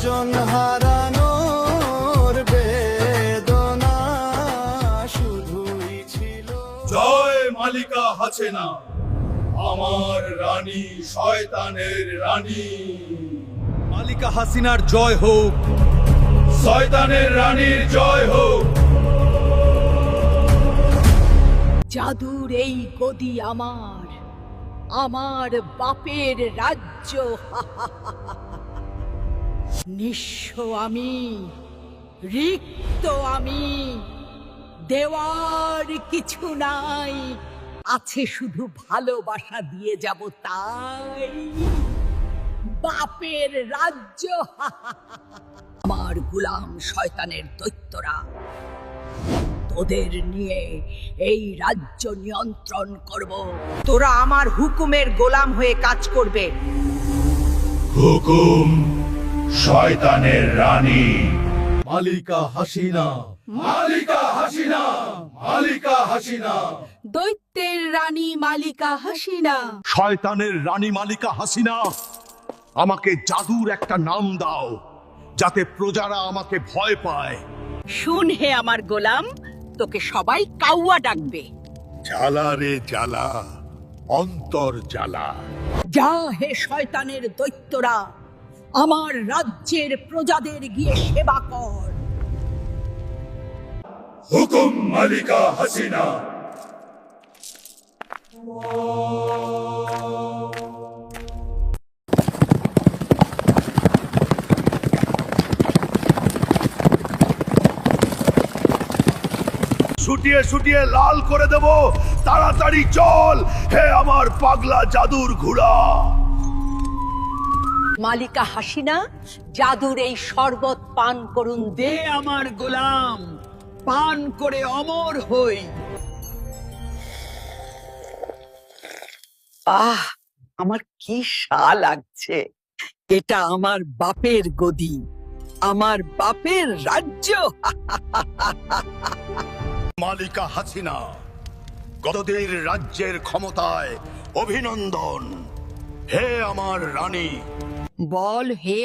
স্বজন হারানোর বেদনা শুধুই ছিল। জয় মালিকা হাসিনা, আমার রানী, শয়তানের রানী। মালিকা হাসিনার জয় হোক, শয়তানের রানীর জয় হোক। জাদুর এই গদি আমার, আমার বাপের রাজ্য। নিঃস্ব আমি, রিক্ত আমি, দেওয়ার কিছু নাই, আছে শুধু ভালোবাসা দিয়ে যাব তাই। বাপের রাজ্য। আমার গোলাম শয়তানের দৈত্যরা তোদের নিয়ে এই রাজ্য নিয়ন্ত্রণ করব। তোরা আমার হুকুমের গোলাম হয়ে কাজ করবে। হুকুম শয়তানের রানী। মালিকা হাসিনা, মালিকা হাসিনা, মালিকা হাসিনা। দৈত্যের রানী মালিকা হাসিনা। শয়তানের রানী মালিকা হাসিনা, আমাকে জাদুর একটা নাম দাও যাতে প্রজারা আমাকে ভয় পায়। শুন হে আমার গোলাম, তোকে সবাই কাউয়া ডাকবে। জ্বালা রে জ্বালা, অন্তর জ্বালা। যা হে শয়তানের দৈত্যরা, আমার রাজ্যের প্রজাদের গিয়ে সেবা কর। হুকুম মালিকা হাসিনা। ছুটিয়ে ছুটিয়ে লাল করে দেব, তাড়াতাড়ি চল হে আমার পাগলা জাদুর ঘোড়া। মালিকা হাসিনা, জাদুর এই শরবত পান করুন দে আমার গোলাম, পান করে অমর হই। আহ, আমার কি শা লাগছে। এটা আমার বাপের গদি, আমার বাপের রাজ্য। মালিকা হাসিনা, গতদের রাজ্যের ক্ষমতায় অভিনন্দন। হে আমার রানী, বল হে